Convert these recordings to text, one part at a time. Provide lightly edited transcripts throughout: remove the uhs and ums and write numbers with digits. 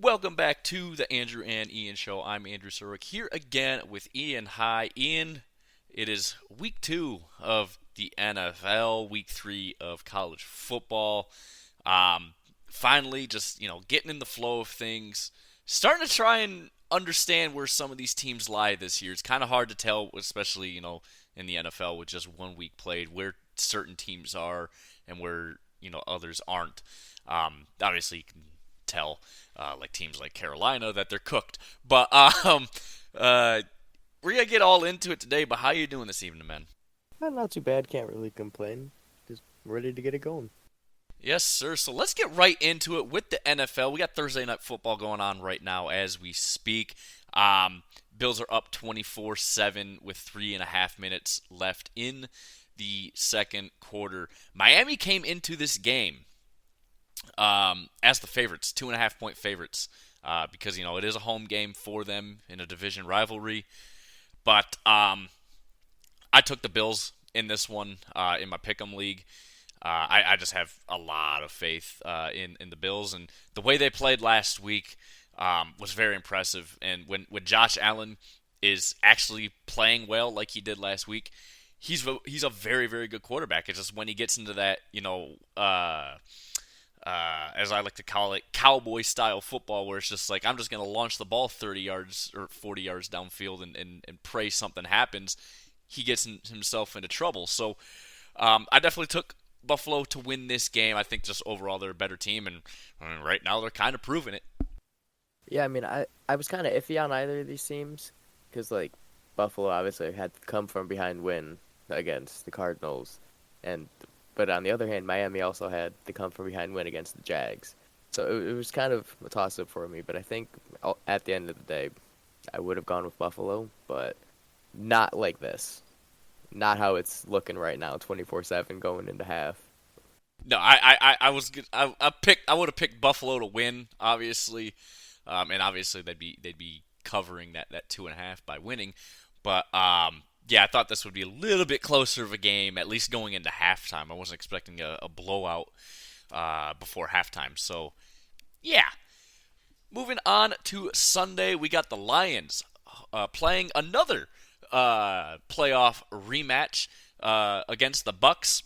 Welcome back to the Andrew and Ian Show. I'm Andrew Surwick here again with Ian. Hi, Ian. It is week 2 of the NFL, week 3 of college football. Finally, just getting in the flow of things. Starting to try and understand where some of these teams lie this year. It's kind of hard to tell, especially in the NFL with just 1 week played, where certain teams are and where others aren't. Obviously, you can tell, like teams like Carolina, that they're cooked. But we're gonna get all into it today. But how you doing this evening, man? Not too bad. Can't really complain. Just ready to get it going. Yes, sir. So let's get right into it with the NFL. We got Thursday Night Football going on right now as we speak. Bills are up 24-7 with 3.5 minutes left in the second quarter. Miami came into this game as the favorites, 2.5-point favorites, because it is a home game for them in a division rivalry. But I took the Bills in this one in my Pick'em league. I just have a lot of faith in the Bills, and the way they played last week was very impressive. And when Josh Allen is actually playing well like he did last week, he's a very, very good quarterback. It's just when he gets into that, as I like to call it, cowboy-style football, where it's just like, I'm just going to launch the ball 30 yards or 40 yards downfield and pray something happens, he gets himself into trouble. So I definitely took Buffalo to win this game. I think just overall they're a better team, and right now they're kind of proving it. Yeah, I was kind of iffy on either of these teams because, Buffalo obviously had to come from behind win against the Cardinals, but on the other hand, Miami also had the come from behind win against the Jags. So it was kind of a toss-up for me, but I think at the end of the day, I would have gone with Buffalo, but not like this. Not how it's looking right now, 24/7 going into half. No, I would have picked Buffalo to win, obviously, and obviously they'd be covering that 2.5 by winning, but yeah, I thought this would be a little bit closer of a game, at least going into halftime. I wasn't expecting a blowout before halftime, so yeah. Moving on to Sunday, we got the Lions playing another playoff rematch against the Bucks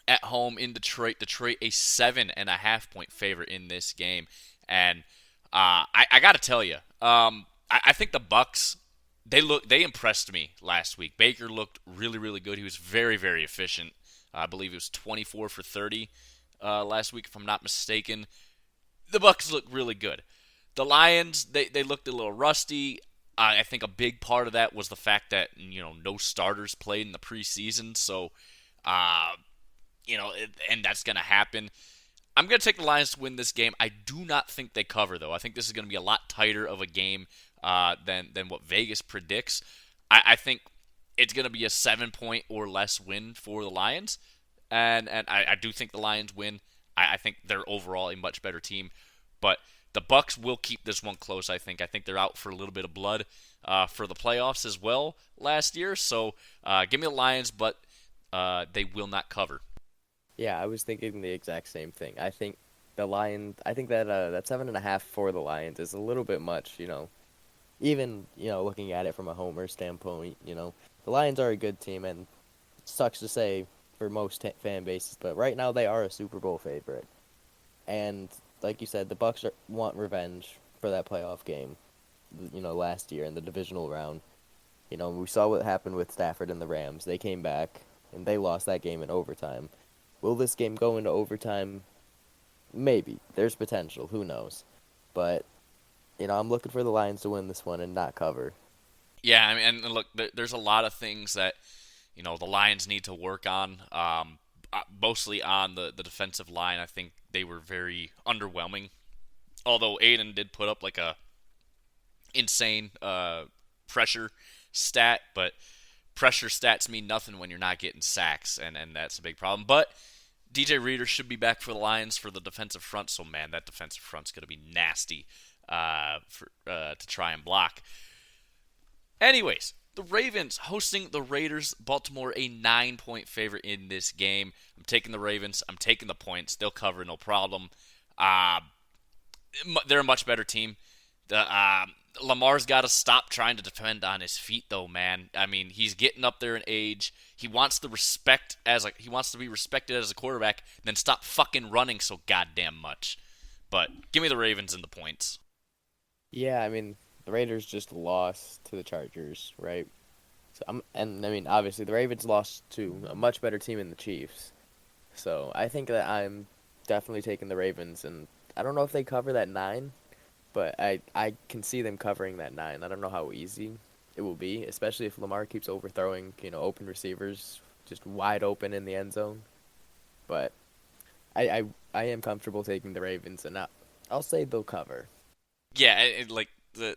at home in Detroit. Detroit, a 7.5-point favorite in this game, and I got to tell you, I think the Bucks, they impressed me last week. Baker looked really, really good. He was very, very efficient. I believe it was 24 for 30 last week, if I'm not mistaken. The Bucks looked really good. The Lions, they looked a little rusty. I think a big part of that was the fact that no starters played in the preseason, so and that's going to happen. I'm going to take the Lions to win this game. I do not think they cover, though. I think this is going to be a lot tighter of a game than what Vegas predicts. I think it's going to be a 7-point or less win for the Lions, and I do think the Lions win. I think they're overall a much better team, but the Bucks will keep this one close, I think. I think they're out for a little bit of blood for the playoffs as well last year. So give me the Lions, but they will not cover. Yeah, I was thinking the exact same thing. I think the Lions. I think that 7.5 for the Lions is a little bit much. Even looking at it from a homer standpoint, the Lions are a good team, and it sucks to say for most fan bases, but right now they are a Super Bowl favorite, and like you said, the Bucks want revenge for that playoff game, last year in the divisional round. We saw what happened with Stafford and the Rams. They came back, and they lost that game in overtime. Will this game go into overtime? Maybe. There's potential. Who knows? But, I'm looking for the Lions to win this one and not cover. Yeah, I mean, and look, there's a lot of things that, the Lions need to work on, mostly on the defensive line. I think they were very underwhelming. Although Aiden did put up like a insane pressure stat, but pressure stats mean nothing when you're not getting sacks, and that's a big problem. But DJ Reader should be back for the Lions for the defensive front, so man, that defensive front's going to be nasty to try and block. Anyways, the Ravens hosting the Raiders. Baltimore, a 9-point favorite in this game. I'm taking the Ravens. I'm taking the points. They'll cover, no problem. they're a much better team. The Lamar's got to stop trying to defend on his feet, though, man. I mean, he's getting up there in age. He wants to be respected as a quarterback. Then stop fucking running so goddamn much. But give me the Ravens and the points. Yeah, I mean, the Raiders just lost to the Chargers, right? And I mean, obviously, the Ravens lost to a much better team in the Chiefs. So I think that I'm definitely taking the Ravens, and I don't know if they cover that 9, but I can see them covering that 9. I don't know how easy it will be, especially if Lamar keeps overthrowing, open receivers just wide open in the end zone. But I am comfortable taking the Ravens, and I'll say they'll cover. Yeah, like the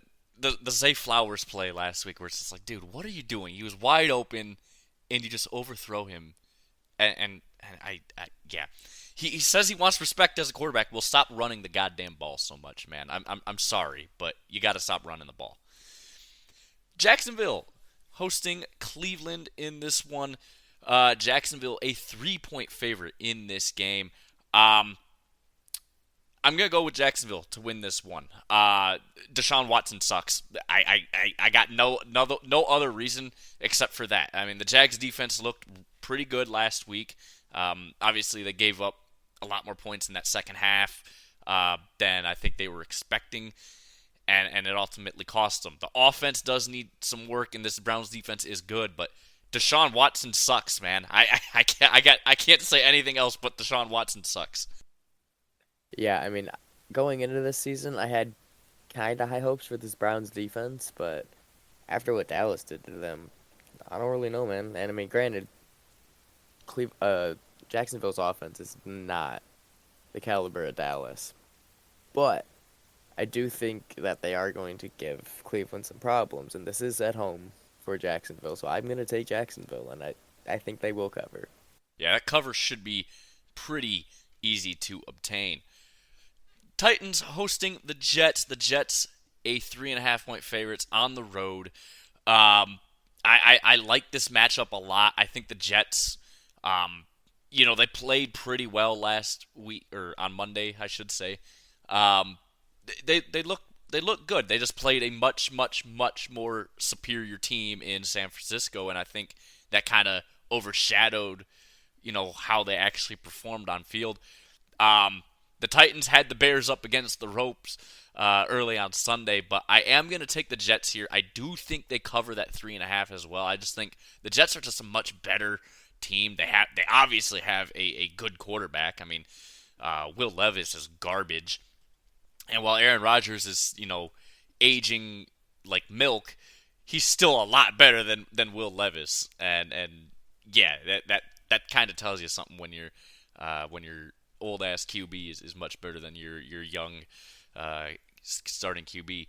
Zay Flowers play last week, where it's just like, dude, what are you doing? He was wide open, and you just overthrow him, and yeah. He says he wants respect as a quarterback. Well, stop running the goddamn ball so much, man. I'm sorry, but you got to stop running the ball. Jacksonville hosting Cleveland in this one. Jacksonville a 3-point favorite in this game. I'm gonna go with Jacksonville to win this one. Deshaun Watson sucks. I got no other reason except for that. I mean, the Jags defense looked pretty good last week. Obviously, they gave up a lot more points in that second half than I think they were expecting, and it ultimately cost them. The offense does need some work, and this Browns defense is good, but Deshaun Watson sucks, man. I can't say anything else but Deshaun Watson sucks. Yeah, I mean, going into this season, I had kind of high hopes for this Browns defense, but after what Dallas did to them, I don't really know, man. And I mean, granted, Jacksonville's offense is not the caliber of Dallas, but I do think that they are going to give Cleveland some problems, and this is at home for Jacksonville, so I'm going to take Jacksonville, and I think they will cover. Yeah, that cover should be pretty easy to obtain. Titans hosting the Jets. The Jets a 3.5-point favorites on the road. I like this matchup a lot. I think the Jets, they played pretty well last week or on Monday, I should say. Um, they look good. They just played a much more superior team in San Francisco, and I think that kind of overshadowed, how they actually performed on field. The Titans had the Bears up against the ropes early on Sunday, but I am going to take the Jets here. I do think they cover that 3.5 as well. I just think the Jets are just a much better team. They obviously have a good quarterback. I mean, Will Levis is garbage, and while Aaron Rodgers is aging like milk, he's still a lot better than Will Levis, and yeah, that kind of tells you something when your old ass QB is much better than your young starting QB.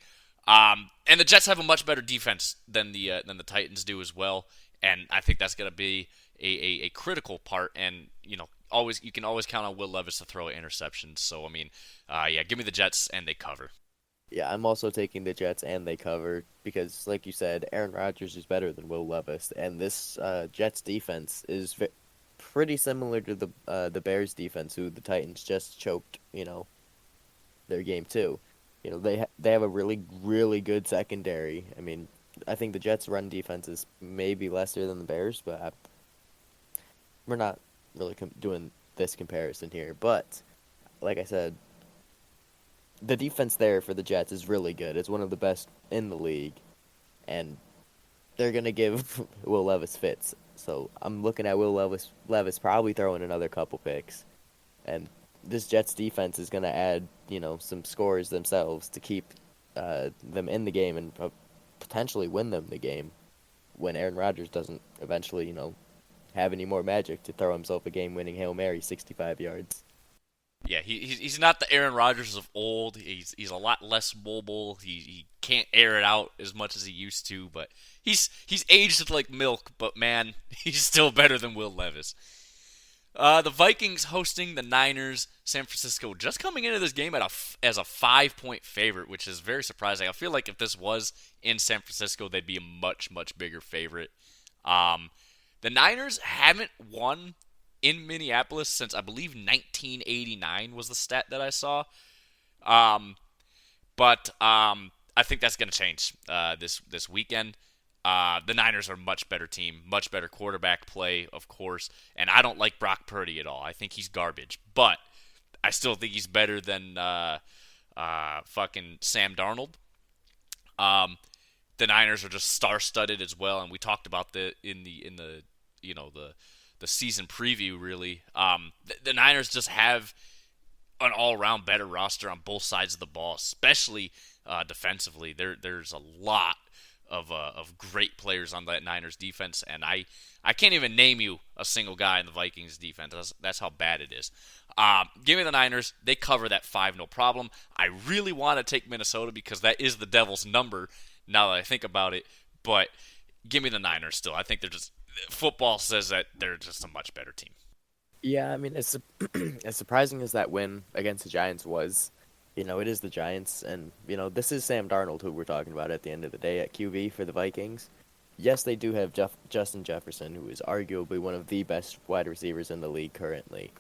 And the Jets have a much better defense than the Titans do as well, and I think that's going to be a critical part. And you can always count on Will Levis to throw interceptions. So I mean, yeah, give me the Jets and they cover. Yeah, I'm also taking the Jets, and they cover because, like you said, Aaron Rodgers is better than Will Levis, and this Jets defense is pretty similar to the Bears defense, who the Titans just choked, their game too. They have a really good secondary. I mean, I think the Jets' run defense is maybe lesser than the Bears, but we're not really doing this comparison here. But like I said, the defense there for the Jets is really good. It's one of the best in the league, and they're gonna give Will Levis fits. So I'm looking at Will Levis probably throwing another couple picks, and this Jets defense is gonna add some scores themselves to keep them in the game and potentially win them the game when Aaron Rodgers doesn't eventually have any more magic to throw himself a game-winning Hail Mary 65 yards. Yeah, he's not the Aaron Rodgers of old. He's a lot less mobile. He can't air it out as much as he used to, but he's aged like milk. But man, he's still better than Will Levis. The Vikings hosting the Niners. San Francisco just coming into this game as a 5-point favorite, which is very surprising. I feel like if this was in San Francisco, they'd be a much bigger favorite. The Niners haven't won in Minneapolis since I believe 1989 was the stat that I saw. Um, but I think that's going to change this weekend. The Niners are a much better team, much better quarterback play, of course, and I don't like Brock Purdy at all. I think he's garbage, but I still think he's better than fucking Sam Darnold. Um, the Niners are just star-studded as well, and we talked about the the season preview. Really, the Niners just have an all-around better roster on both sides of the ball, especially defensively. There's a lot of great players on that Niners defense, and I can't even name you a single guy in the Vikings defense. That's how bad it is. Give me the Niners. They cover that 5, no problem. I really want to take Minnesota because that is the Devil's number now that I think about it, but give me the Niners still. I think they're just football says that they're just a much better team. Yeah, I mean, as as surprising as that win against the Giants was, it is the Giants, and this is Sam Darnold who we're talking about at the end of the day at QB for the Vikings. Yes, they do have Justin Jefferson, who is arguably one of the best wide receivers in the league currently.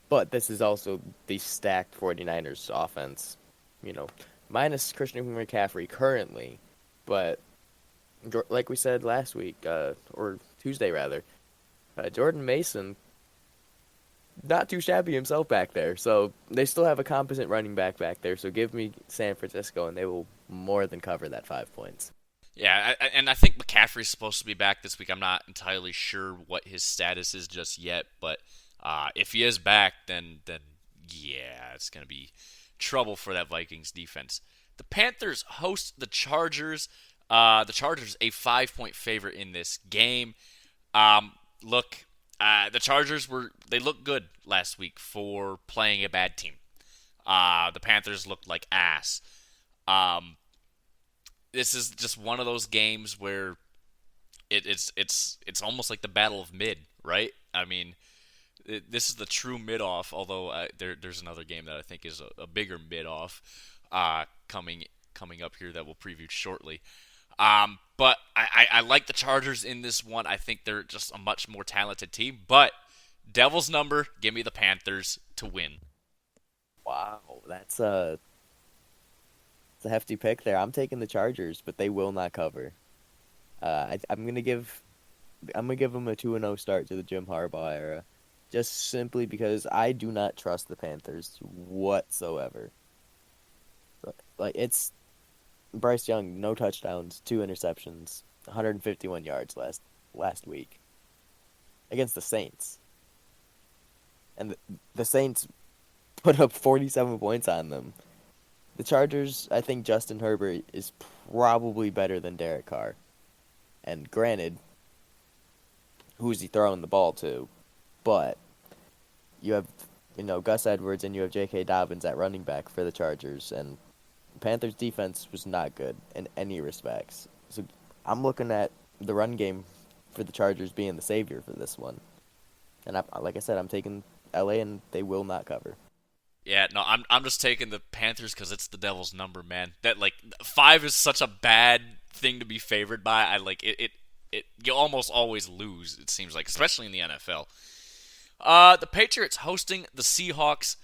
But this is also the stacked 49ers offense, you know, minus Christian McCaffrey currently. But like we said last week, or Tuesday rather, Jordan Mason, not too shabby himself back there. So they still have a competent running back there. So give me San Francisco, and they will more than cover that 5 points. Yeah, and I think McCaffrey's supposed to be back this week. I'm not entirely sure what his status is just yet, but if he is back, then yeah, it's gonna be trouble for that Vikings defense. The Panthers host the Chargers. The Chargers a 5-point favorite in this game. Look, the Chargers they looked good last week for playing a bad team. The Panthers looked like ass. This is just one of those games where it's almost like the battle of mid, right? I mean, this is the true mid off. Although there's another game that I think is a bigger mid off coming up here that we'll preview shortly. But I like the Chargers in this one. I think they're just a much more talented team. But Devil's number, give me the Panthers to win. Wow, it's a hefty pick there. I'm taking the Chargers, but they will not cover. I'm gonna give them a 2-0 start to the Jim Harbaugh era, just simply because I do not trust the Panthers whatsoever. Like it's Bryce Young, no touchdowns, 2 interceptions, 151 yards last week against the Saints, and the Saints put up 47 points on them. The Chargers, I think Justin Herbert is probably better than Derek Carr. And granted, who's he throwing the ball to? But you have, Gus Edwards and you have J.K. Dobbins at running back for the Chargers. And the Panthers' defense was not good in any respects. So I'm looking at the run game for the Chargers being the savior for this one. And like I said, I'm taking L.A. and they will not cover. Yeah, no, I'm just taking the Panthers because it's the Devil's number, man. That 5 is such a bad thing to be favored by. I like it. You almost always lose. It seems like, especially in the NFL. The Patriots hosting the Seahawks.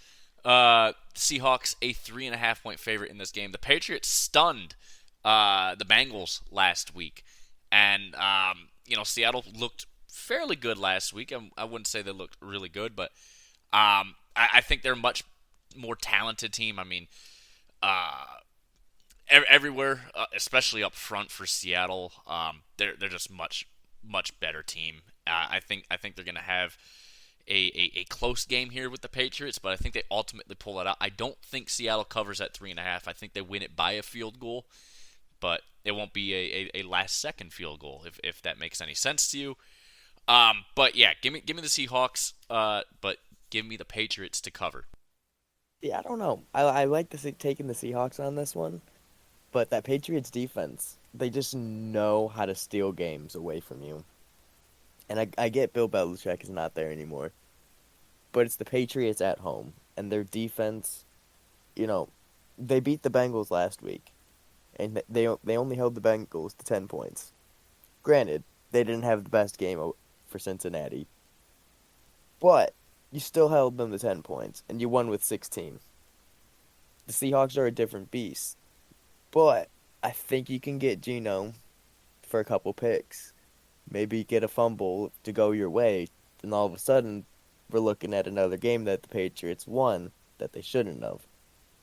Seahawks a 3.5-point favorite in this game. The Patriots stunned the Bengals last week, and Seattle looked fairly good last week. I wouldn't say they looked really good, but I think they're much more talented team. I mean, everywhere, especially up front for Seattle, they're just much better team. I think they're gonna have a close game here with the Patriots, but I think they ultimately pull it out. I don't think Seattle covers at 3.5. I think they win it by a field goal, but it won't be a last second field goal if that makes any sense to you. But yeah, give me the Seahawks. But give me the Patriots to cover. Yeah, I don't know. I like taking the Seahawks on this one, but that Patriots defense, they just know how to steal games away from you. And I get Bill Belichick is not there anymore, but it's the Patriots at home, and their defense, they beat the Bengals last week, and they only held the Bengals to 10 points. Granted, they didn't have the best game for Cincinnati, but you still held them to 10 points, and you won with 16. The Seahawks are a different beast, but I think you can get Geno for a couple picks. Maybe get a fumble to go your way, and all of a sudden, we're looking at another game that the Patriots won that they shouldn't have.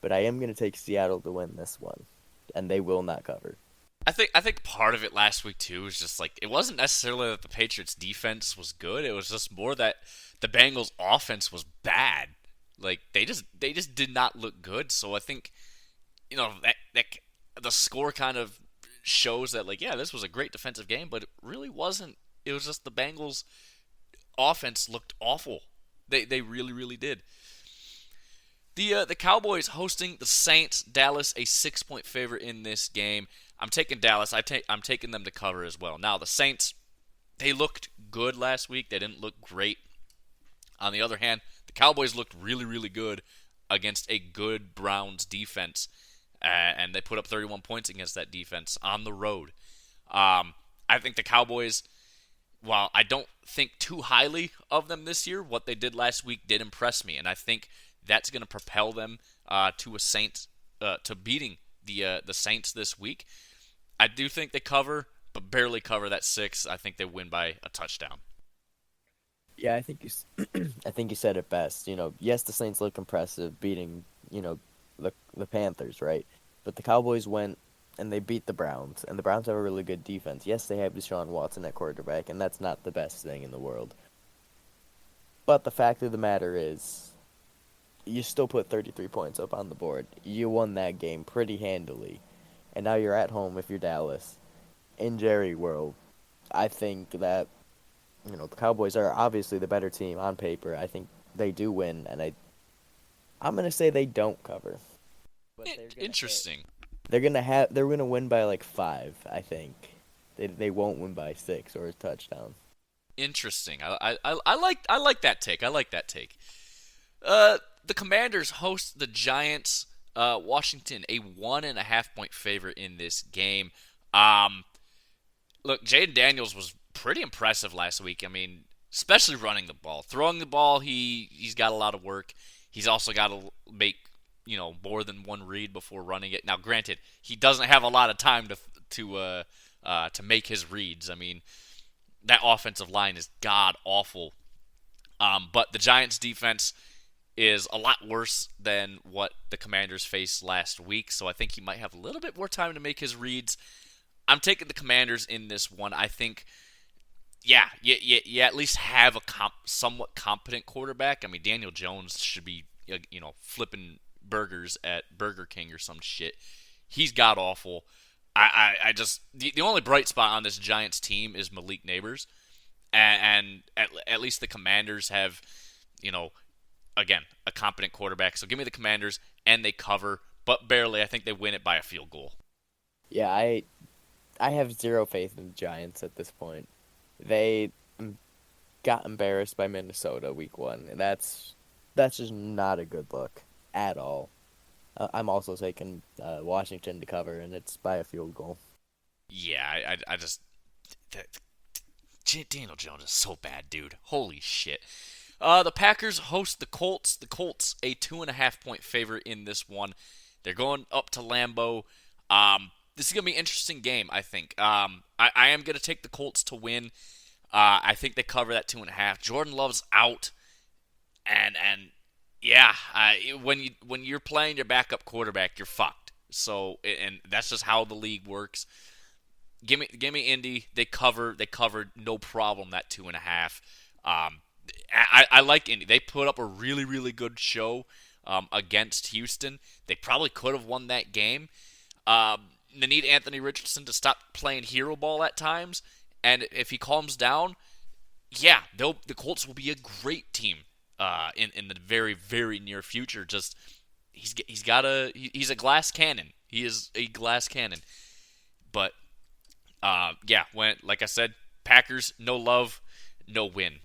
But I am going to take Seattle to win this one, and they will not cover. I think part of it last week too was just like it wasn't necessarily that the Patriots defense was good. It was just more that the Bengals offense was bad. Like they just did not look good. So I think that the score kind of shows that like yeah, this was a great defensive game, but it really wasn't. It was just the Bengals offense looked awful. They really did. The Cowboys hosting the Saints. Dallas a 6-point favorite in this game. I'm taking Dallas. I'm taking them to cover as well. Now the Saints, they looked good last week. They didn't look great. On the other hand, the Cowboys looked really good against a good Browns defense, and they put up 31 points against that defense on the road. I think the Cowboys, while I don't think too highly of them this year, what they did last week did impress me, and I think that's going to propel them to beating the Saints this week. I do think they cover, but barely cover that 6. I think they win by a touchdown. Yeah, I think you said it best. Yes, the Saints look impressive, beating the Panthers, right? But the Cowboys went and they beat the Browns, and the Browns have a really good defense. Yes, they have Deshaun Watson at quarterback, and that's not the best thing in the world. But the fact of the matter is, you still put 33 points up on the board. You won that game pretty handily, and now you're at home if you're Dallas in Jerry World. I think that the Cowboys are obviously the better team on paper. I think they do win, and I'm gonna say they don't cover, but Interesting. they're gonna win by like 5. I think they won't win by 6 or a touchdown. Interesting. I like that take. I like that take. The Commanders host the Giants. Washington a 1.5-point favorite in this game. Look, Jaden Daniels was pretty impressive last week. I mean, especially running the ball. Throwing the ball, he's got a lot of work. He's also got to make more than one read before running it. Now, granted, he doesn't have a lot of time to make his reads. I mean, that offensive line is god awful. But the Giants' defense is a lot worse than what the Commanders faced last week, so I think he might have a little bit more time to make his reads. I'm taking the Commanders in this one. I think, yeah, you at least have a somewhat competent quarterback. I mean, Daniel Jones should be, flipping burgers at Burger King or some shit. He's god awful. I just the only bright spot on this Giants team is Malik Neighbors, and at least the Commanders have, again, a competent quarterback. So give me the Commanders, and they cover, but barely. I think they win it by a field goal. Yeah, I have zero faith in the Giants at this point. They got embarrassed by Minnesota week 1, and that's just not a good look at all. I'm also taking Washington to cover, and it's by a field goal. Yeah, I just Daniel Jones is so bad, dude. Holy shit. The Packers host the Colts. The Colts a 2.5-point favorite in this one. They're going up to Lambeau. This is gonna be an interesting game, I think. I am gonna take the Colts to win. I think they cover that 2.5. Jordan Love's out, and yeah, when you're playing your backup quarterback, you're fucked. So, and that's just how the league works. Give me Indy. They covered no problem that 2.5. I like Indy. They put up a really good show against Houston. They probably could have won that game. They need Anthony Richardson to stop playing hero ball at times, and if he calms down, yeah, the Colts will be a great team in the very near future. Just he's a glass cannon. He is a glass cannon. But yeah, like I said, Packers, no love, no win.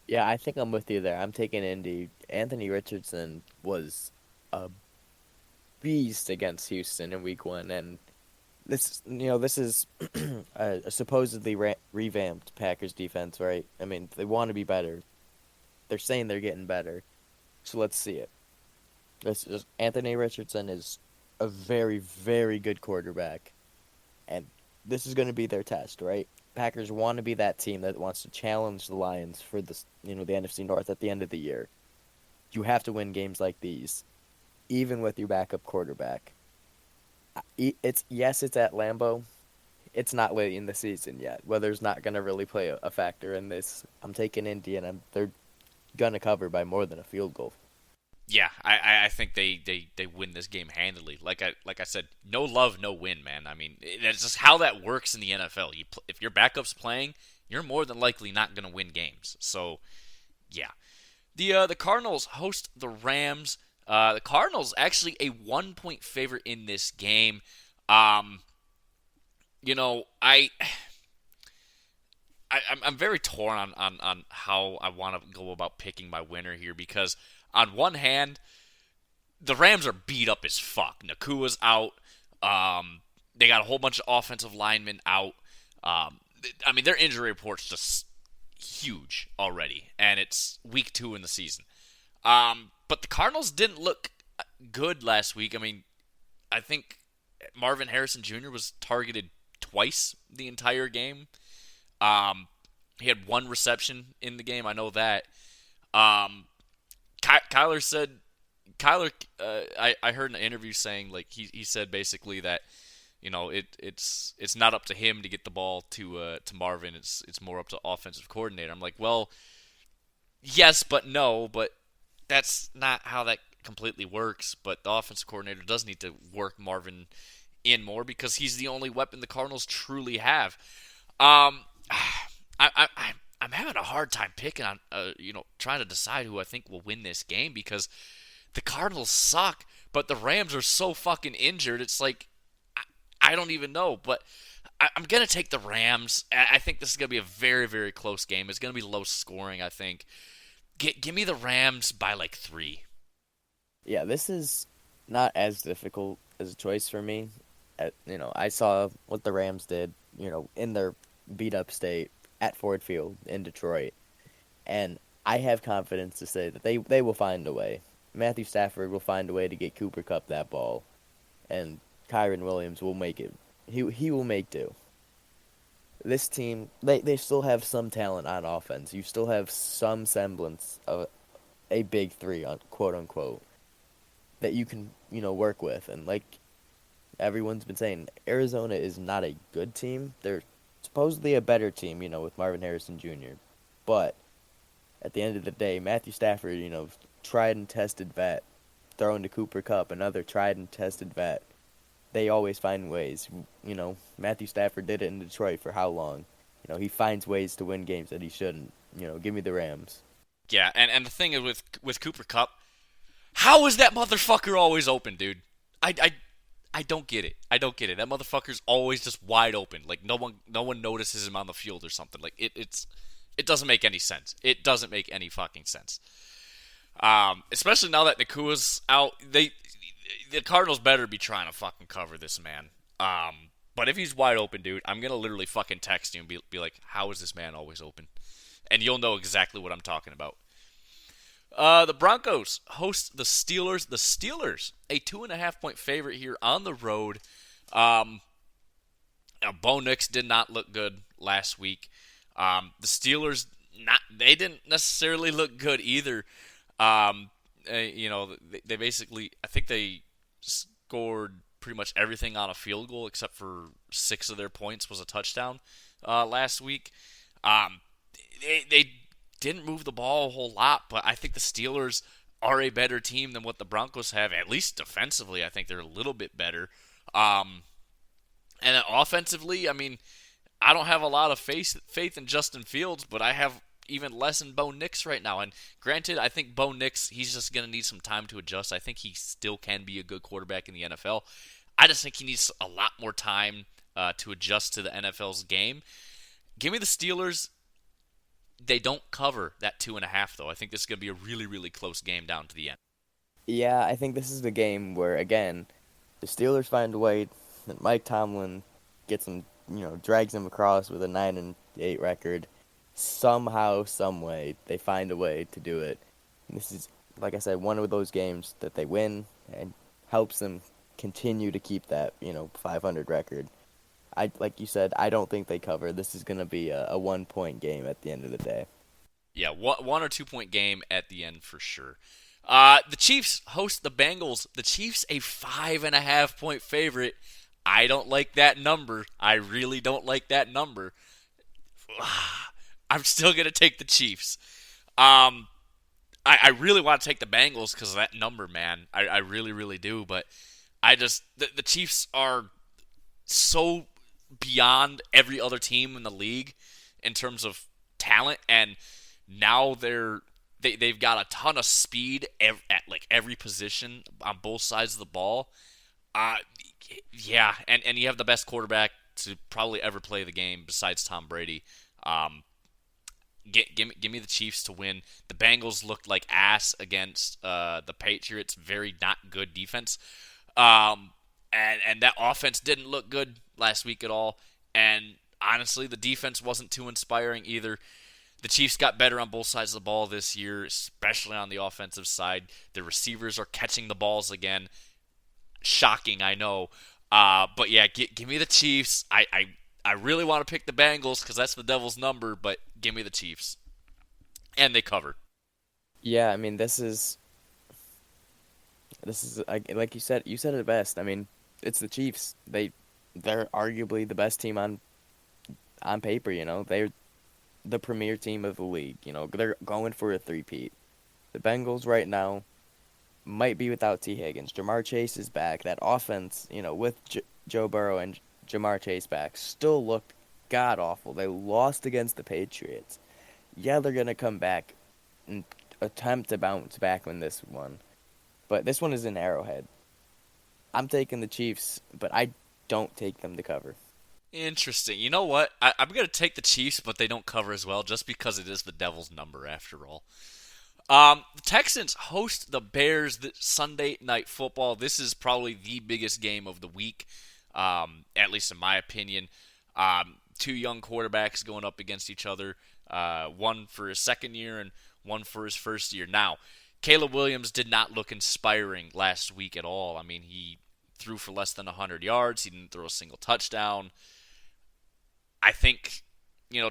Yeah, I think I'm with you there. I'm taking Indy. Anthony Richardson was a beast against Houston in week 1, and this is a supposedly revamped Packers defense, right? I mean, they want to be better. They're saying they're getting better, so let's see it. Anthony Richardson is a very, very good quarterback, and this is going to be their test, right? Packers want to be that team that wants to challenge the Lions for the NFC North at the end of the year. You have to win games like these, even with your backup quarterback. It's at Lambeau. It's not late in the season yet. Weather's not going to really play a factor in this. I'm taking Indy, and they're going to cover by more than a field goal. Yeah, I think they win this game handily. Like I said, no love, no win, man. I mean, that's just how that works in the NFL. If your backup's playing, you're more than likely not going to win games. So, yeah. The Cardinals host the Rams. The Cardinals actually a 1 point favorite in this game. Um, you know, I'm very torn on how I want to go about picking my winner here because on one hand, the Rams are beat up as fuck. Nakua's out. They got a whole bunch of offensive linemen out. I mean, their injury report's just huge already, and it's week 2 in the season. But the Cardinals didn't look good last week. I mean, I think Marvin Harrison Jr. was targeted twice the entire game. He had 1 reception in the game. I know that. Um, Kyler said I heard in an interview saying like he said basically that it's not up to him to get the ball to Marvin. It's more up to offensive coordinator. I'm like, well, yes, but no, but that's not how that completely works. But the offensive coordinator does need to work Marvin in more because he's the only weapon the Cardinals truly have. Um, I'm having a hard time picking on trying to decide who I think will win this game because the Cardinals suck, but the Rams are so fucking injured. It's like I don't even know, but I'm gonna take the Rams. I think this is gonna be a very, very close game. It's gonna be low scoring. I think. Give me the Rams by like 3. Yeah, this is not as difficult as a choice for me. I saw what the Rams did, in their beat up state at Ford Field in Detroit, and I have confidence to say that they will find a way. Matthew Stafford will find a way to get Cooper Kupp that ball, and Kyron Williams will make it. He will make do. This team, they still have some talent on offense. You still have some semblance of a big three, on quote unquote, that you can work with. And like everyone's been saying, Arizona is not a good team. They're supposedly a better team, with Marvin Harrison Jr. But at the end of the day, Matthew Stafford, tried and tested vet, throwing to Cooper Kupp, another tried and tested vet. They always find ways. Matthew Stafford did it in Detroit for how long? He finds ways to win games that he shouldn't. Give me the Rams. Yeah, and the thing is with Cooper Kupp, how is that motherfucker always open, dude? I don't get it. I don't get it. That motherfucker's always just wide open. Like no one notices him on the field or something. Like it doesn't make any sense. It doesn't make any fucking sense. Especially now that Nakua's out, the Cardinals better be trying to fucking cover this man. But if he's wide open, dude, I'm gonna literally fucking text you and be like, how is this man always open? And you'll know exactly what I'm talking about. The Broncos host the Steelers. The Steelers, a 2.5 point favorite here on the road. Bo Nix did not look good last week. The Steelers, they didn't necessarily look good either. They basically, I think they scored pretty much everything on a field goal except for 6 of their points was a touchdown last week. They didn't move the ball a whole lot, but I think the Steelers are a better team than what the Broncos have, at least defensively. I think they're a little bit better. And then offensively, I mean, I don't have a lot of faith in Justin Fields, but I have even less in Bo Nix right now. And granted, I think Bo Nix, he's just going to need some time to adjust. I think he still can be a good quarterback in the NFL. I just think he needs a lot more time to adjust to the NFL's game. Give me the Steelers. They don't cover that 2.5, though. I think this is going to be a really, really close game down to the end. Yeah, I think this is the game where, again, the Steelers find a way that Mike Tomlin gets them, drags them across with a 9-8 record. Somehow, some way, they find a way to do it. And this is like I said, one of those games that they win and helps them continue to keep that 500 record. I like you said, I don't think they cover. This is gonna be a 1 point game at the end of the day. Yeah, 1 or 2 point game at the end for sure. The Chiefs host the Bengals. The Chiefs a 5.5 point favorite. I don't like that number. I really don't like that number. I'm still gonna take the Chiefs. Um, I really want to take the Bengals because of that number, man. I really, really do. But the Chiefs are so beyond every other team in the league in terms of talent, and now they've got a ton of speed at like every position on both sides of the ball. Uh, yeah, and you have the best quarterback to probably ever play the game besides Tom Brady. Um, give me the Chiefs to win. The Bengals looked like ass against the Patriots. Very not good defense. And that offense didn't look good last week at all. And honestly, the defense wasn't too inspiring either. The Chiefs got better on both sides of the ball this year, especially on the offensive side. The receivers are catching the balls again. Shocking, I know. But yeah, give me the Chiefs. I really want to pick the Bengals because that's the devil's number, but give me the Chiefs. And they cover. Yeah, I mean like you said it best. I mean, it's the Chiefs. They're arguably the best team on paper. They're the premier team of the league. They're going for a three-peat. The Bengals right now might be without T. Higgins. Jamar Chase is back. That offense, with Joe Burrow and Jamar Chase back, still looked god awful. They lost against the Patriots. Yeah, they're gonna come back and attempt to bounce back in this one, but this one is in Arrowhead. I'm taking the Chiefs, but I don't take them to cover. Interesting. You know what? I'm going to take the Chiefs, but they don't cover as well, just because it is the devil's number after all. The Texans host the Bears this Sunday Night Football. This is probably the biggest game of the week, at least in my opinion. Two young quarterbacks going up against each other, one for his second year and one for his first year. Now, Caleb Williams did not look inspiring last week at all. I mean, he threw for less than 100 yards. He didn't throw a single touchdown. I think,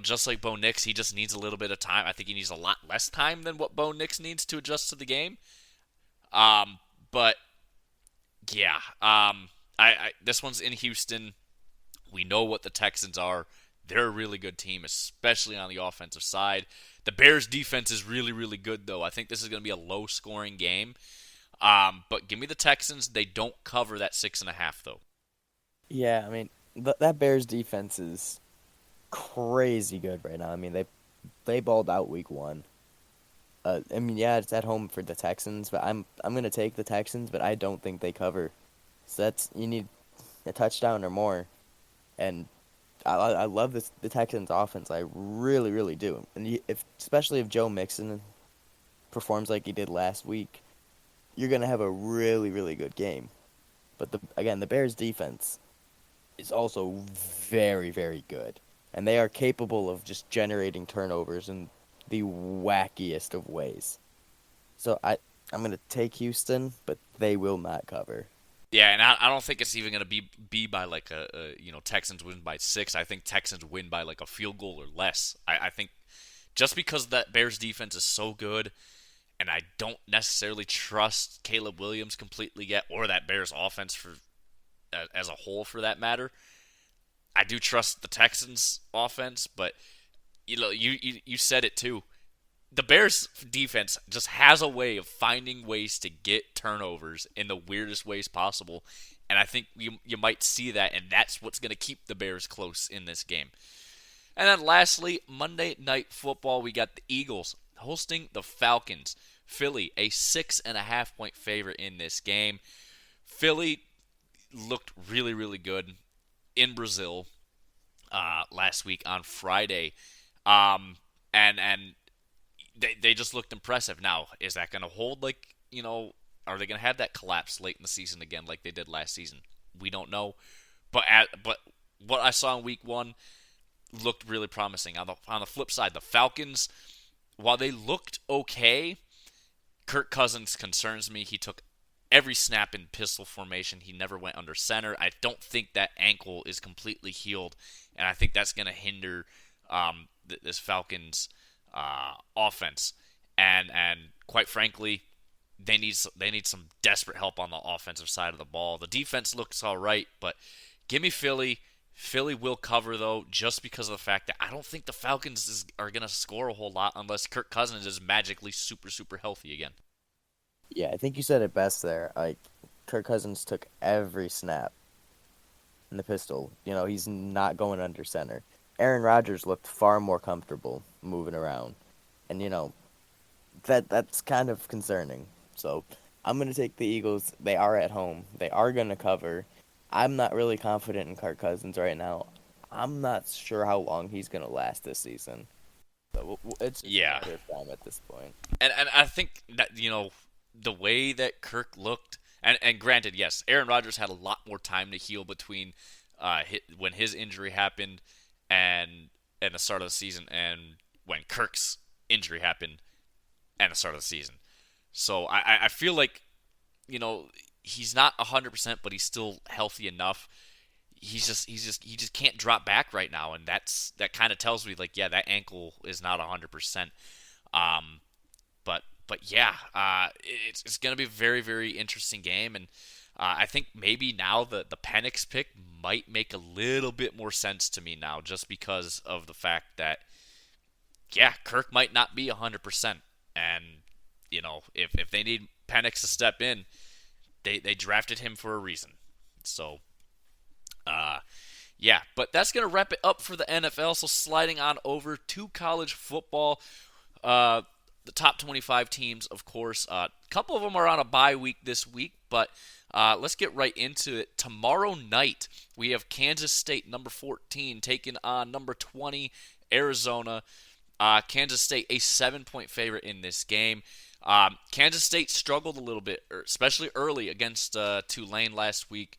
just like Bo Nix, he just needs a little bit of time. I think he needs a lot less time than what Bo Nix needs to adjust to the game. But yeah, this one's in Houston. We know what the Texans are. They're a really good team, especially on the offensive side. The Bears' defense is really, really good, though. I think this is going to be a low-scoring game. But give me the Texans. They don't cover that 6.5, though. Yeah, I mean that Bears defense is crazy good right now. I mean they balled out week one. I mean, yeah, it's at home for the Texans, but I'm gonna take the Texans, but I don't think they cover. So you need a touchdown or more, and I love the Texans offense. I really, really do. And especially if Joe Mixon performs like he did last week, you're gonna have a really, really good game. But the Bears defense is also very, very good, and they are capable of just generating turnovers in the wackiest of ways. So I'm gonna take Houston, but they will not cover. Yeah, and I don't think it's even going to be by like Texans win by 6. I think Texans win by like a field goal or less. I think just because that Bears defense is so good, and I don't necessarily trust Caleb Williams completely yet, or that Bears offense as a whole for that matter. I do trust the Texans offense, but you said it too. The Bears defense just has a way of finding ways to get turnovers in the weirdest ways possible, and I think you might see that, and that's what's going to keep the Bears close in this game. And then lastly, Monday Night Football, we got the Eagles hosting the Falcons. Philly, a 6.5 point favorite in this game. Philly looked really, really good in Brazil last week on Friday, and they just looked impressive. Now, is that going to hold? Are they going to have that collapse late in the season again, like they did last season? We don't know. But what I saw in Week 1 looked really promising. On the flip side, the Falcons, while they looked okay, Kirk Cousins concerns me. He took every snap in pistol formation. He never went under center. I don't think that ankle is completely healed, and I think that's going to hinder this Falcons offense. And quite frankly, they need some desperate help on the offensive side of the ball. The defense looks all right, but give me Philly. Philly will cover, though, just because of the fact that I don't think the Falcons are going to score a whole lot unless Kirk Cousins is magically super, super healthy again. Yeah, I think you said it best there. Like, Kirk Cousins took every snap in the pistol. He's not going under center. Aaron Rodgers looked far more comfortable moving around. And, that's kind of concerning. So I'm going to take the Eagles. They are at home. They are going to cover. I'm not really confident in Kirk Cousins right now. I'm not sure how long he's going to last this season. So it's just a Yeah, matter of time at this point. and I think that the way that Kirk looked, and granted, yes, Aaron Rodgers had a lot more time to heal between when his injury happened and the start of the season, and when Kirk's injury happened and the start of the season. So I feel like he's not 100%, but he's still healthy enough. He just can't drop back right now, and that kind of tells me like, yeah, that ankle is not 100%. Um, but yeah, it's going to be a very, very interesting game, and I think maybe now the Penix pick might make a little bit more sense to me now, just because of the fact that yeah, Kirk might not be 100%, and if they need Penix to step in, they drafted him for a reason. So yeah, but that's going to wrap it up for the NFL. So sliding on over to college football, the top 25 teams, of course. A couple of them are on a bye week this week, but let's get right into it. Tomorrow night, we have Kansas State, number 14, taking on number 20, Arizona. Kansas State, a 7-point favorite in this game. Kansas State struggled a little bit, especially early against Tulane last week.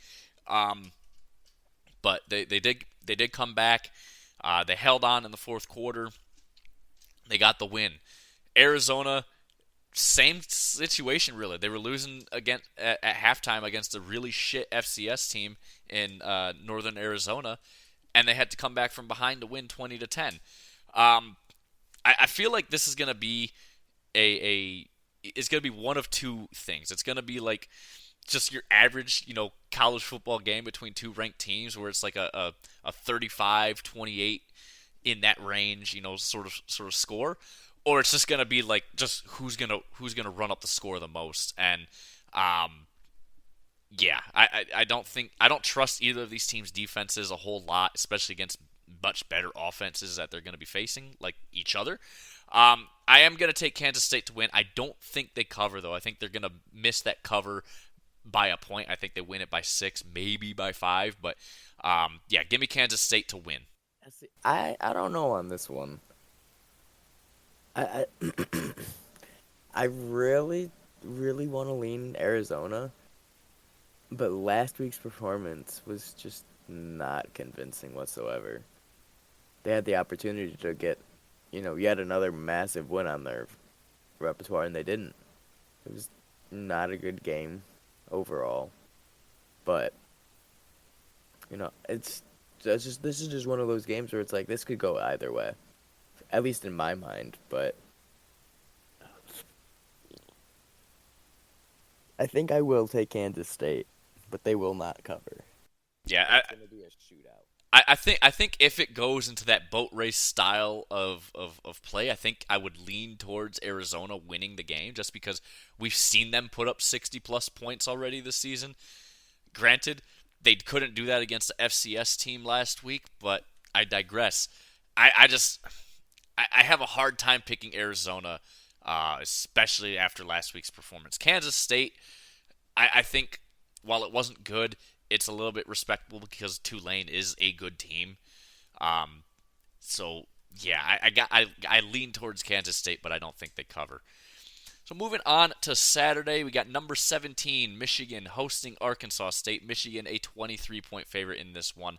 But they did come back. They held on in the fourth quarter. They got the win. Arizona, same situation really. They were losing at halftime against a really shit FCS team in northern Arizona, and they had to come back from behind to win 20-10. I feel like this is gonna be it's gonna be one of two things. It's gonna be like just your average, college football game between two ranked teams where it's like a 35-28 in that range, sort of score, or it's just gonna be like just who's gonna run up the score the most. And yeah, I don't trust either of these teams' defenses a whole lot, especially against much better offenses that they're going to be facing, like each other. I am going to take Kansas State to win. I don't think they cover, though. I think they're going to miss that cover by a point. I think they win it by 6, maybe by 5. But, yeah, give me Kansas State to win. I don't know on this one. I I really, really want to lean Arizona, but last week's performance was just not convincing whatsoever. They had the opportunity to get, yet another massive win on their repertoire, and they didn't. It was not a good game overall, but this is just one of those games where it's like this could go either way, at least in my mind. But I think I will take Kansas State, but they will not cover. Yeah, It's going to be a shootout. I think if it goes into that boat race style of play, I think I would lean towards Arizona winning the game just because we've seen them put up 60-plus points already this season. Granted, they couldn't do that against the FCS team last week, but I digress. I have a hard time picking Arizona, especially after last week's performance. Kansas State, I think, while it wasn't good, it's a little bit respectable because Tulane is a good team. So yeah, I lean towards Kansas State, but I don't think they cover. So moving on to Saturday, we got number 17 Michigan hosting Arkansas State. Michigan a 23-point favorite in this one.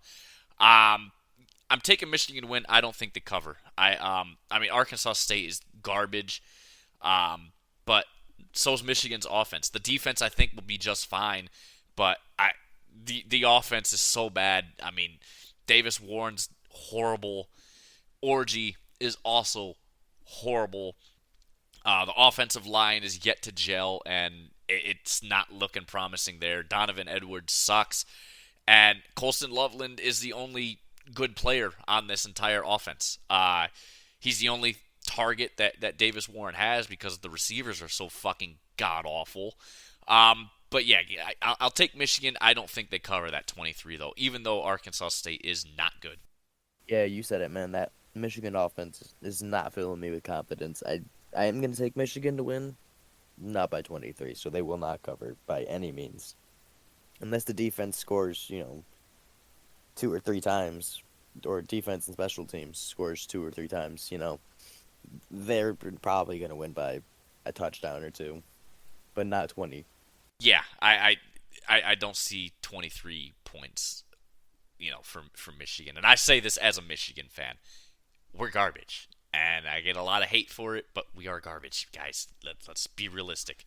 I'm taking Michigan to win. I don't think they cover. I mean Arkansas State is garbage, but So's Michigan's offense. The defense I think will be just fine, but the offense is so bad. I mean, Davis Warren's horrible. Orgy is also horrible. The offensive line is yet to gel, and it's not looking promising there. Donovan Edwards sucks, and Colston Loveland is the only good player on this entire offense. He's the only target that Davis Warren has because the receivers are so fucking god awful. But yeah, I'll take Michigan. I don't think they cover that 23 though, even though Arkansas State is not good. Yeah, you said it, man. That Michigan offense is not filling me with confidence. I am going to take Michigan to win, not by 23, so they will not cover by any means. Unless the defense scores, two or three times, or defense and special teams scores two or three times, they're probably going to win by a touchdown or two, but not 20. Yeah, I don't see 23 points, from Michigan. And I say this as a Michigan fan. We're garbage. And I get a lot of hate for it, but we are garbage, guys. Let's be realistic.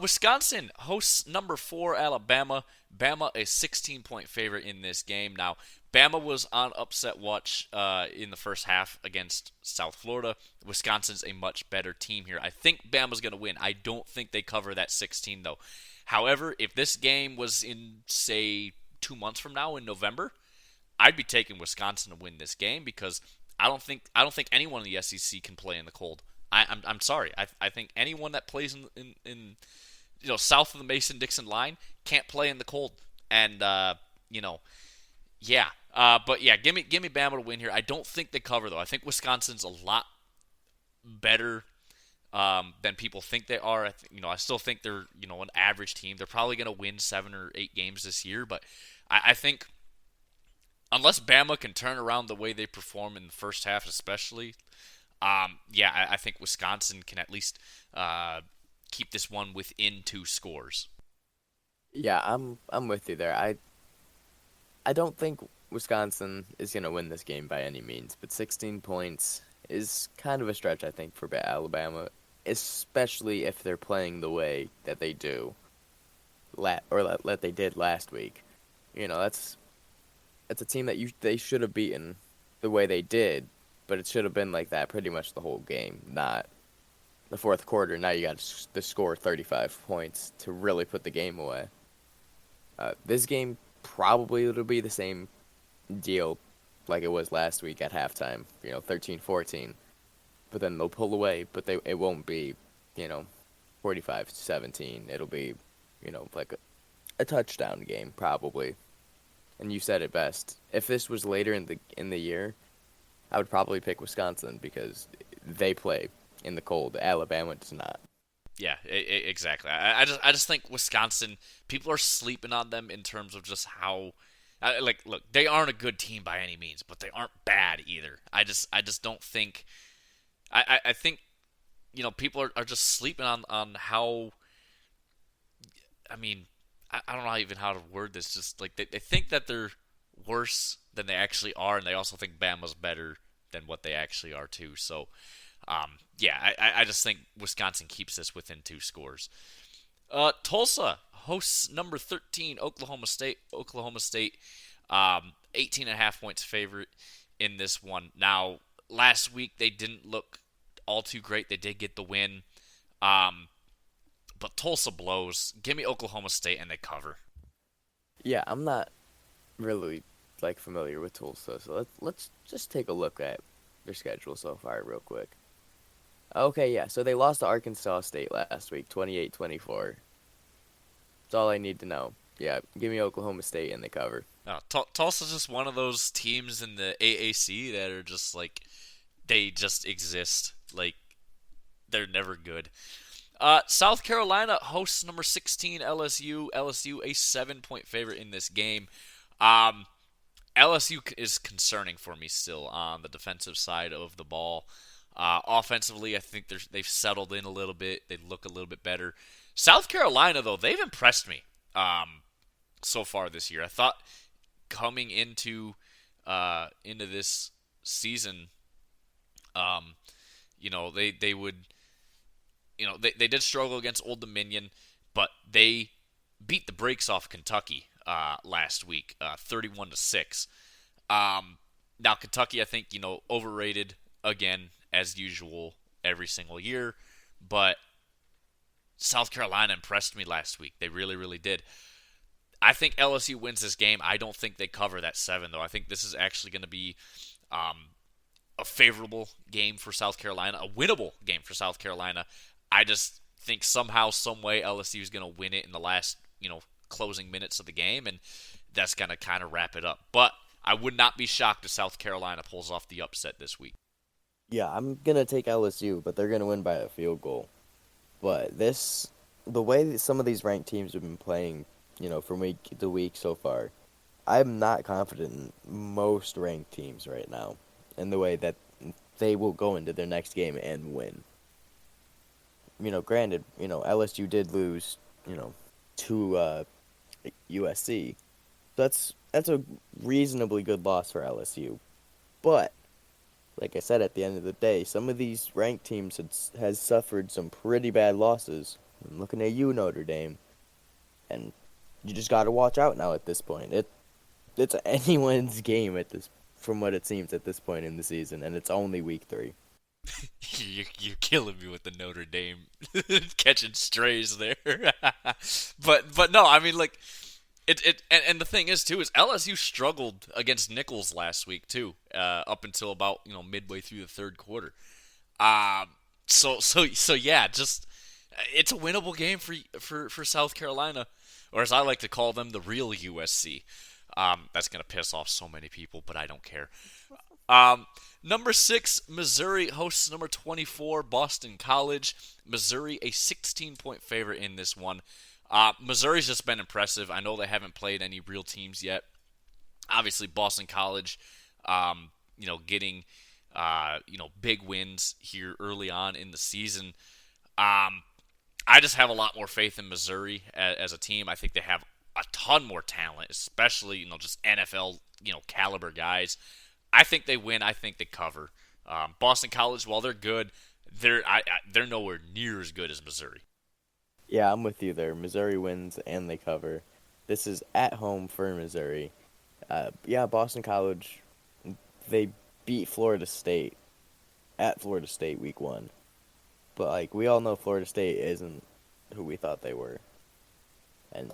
Wisconsin hosts number 4 Alabama. Bama a 16-point favorite in this game. Now, Bama was on upset watch in the first half against South Florida. Wisconsin's a much better team here. I think Bama's going to win. I don't think they cover that 16, though. However, if this game was in, say, 2 months from now in November, I'd be taking Wisconsin to win this game because I don't think anyone in the SEC can play in the cold. I'm sorry. I think anyone that plays in south of the Mason-Dixon line can't play in the cold. And yeah. But yeah, give me Bama to win here. I don't think they cover though. I think Wisconsin's a lot better than people think they are. I still think they're an average team. They're probably going to win 7 or 8 games this year, but I think unless Bama can turn around the way they perform in the first half, especially, I think Wisconsin can at least keep this one within 2 scores. Yeah, I'm with you there. I don't think Wisconsin is going to win this game by any means, but 16 points is kind of a stretch, I think, for Alabama, especially if they're playing the way that they do, that they did last week. That's a team that they should have beaten the way they did, but it should have been like that pretty much the whole game, not the fourth quarter. Now you got to score 35 points to really put the game away. This game probably it'll be the same deal like it was last week at halftime, 13-14. But then they'll pull away, but it won't be, 45-17. It'll be, like a touchdown game probably. And you said it best. If this was later in the year, I would probably pick Wisconsin because they play in the cold. Alabama does not. Yeah, exactly. I just think Wisconsin, people are sleeping on them in terms of just how, look, they aren't a good team by any means, but they aren't bad either. I just don't think, I think, people are just sleeping on how, I mean, I don't know even how to word this. Just like they think that they're worse than they actually are, and they also think Bama's better than what they actually are too. So, I just think Wisconsin keeps this within 2 scores. Tulsa hosts number 13 Oklahoma State. Oklahoma State, 18.5 points favorite in this one. Now, last week they didn't look all too great. They did get the win. But Tulsa blows. Give me Oklahoma State and they cover. Yeah, I'm not really familiar with Tulsa, so let's just take a look at their schedule so far real quick. Okay, yeah, so they lost to Arkansas State last week, 28-24. That's all I need to know. Yeah, give me Oklahoma State and they cover. Tulsa's just one of those teams in the AAC that are just they just exist. They're never good. South Carolina hosts number 16 LSU. LSU a 7-point favorite in this game. LSU is concerning for me still on the defensive side of the ball. Offensively, I think they've settled in a little bit. They look a little bit better. South Carolina, though, they've impressed me so far this year. I thought coming into this season, they would they did struggle against Old Dominion, but they beat the brakes off Kentucky last week, 31-6. Now Kentucky, I think overrated again as usual every single year, but South Carolina impressed me last week. They really, really did. I think LSU wins this game. I don't think they cover that 7 though. I think this is actually going to be a favorable game for South Carolina, a winnable game for South Carolina. I just think somehow, some way, LSU is going to win it in the last, closing minutes of the game, and that's going to kind of wrap it up. But I would not be shocked if South Carolina pulls off the upset this week. Yeah, I'm gonna take LSU, but they're gonna win by a field goal. But the way that some of these ranked teams have been playing, from week to week so far, I'm not confident in most ranked teams right now, in the way that they will go into their next game and win. Granted, LSU did lose, to USC. That's a reasonably good loss for LSU. But like I said, at the end of the day, some of these ranked teams has suffered some pretty bad losses. I'm looking at you, Notre Dame, and you just got to watch out now. At this point, it's anyone's game from what it seems at this point in the season, and it's only week 3. You're killing me with the Notre Dame catching strays there. but no, I mean, like, and the thing is too is LSU struggled against Nichols last week too, up until about midway through the third quarter. So yeah, just it's a winnable game for South Carolina, or as I like to call them, the real USC. That's gonna piss off so many people, but I don't care. Number 6, Missouri hosts number 24, Boston College. Missouri, a 16-point favorite in this one. Missouri's just been impressive. I know they haven't played any real teams yet. Obviously, Boston College, getting, big wins here early on in the season. I just have a lot more faith in Missouri as a team. I think they have a ton more talent, especially, just NFL, caliber guys. I think they win. I think they cover. Boston College, while they're good, they're nowhere near as good as Missouri. Yeah, I'm with you there. Missouri wins and they cover. This is at home for Missouri. Yeah, Boston College, they beat Florida State at Florida State week 1. But, we all know Florida State isn't who we thought they were. And,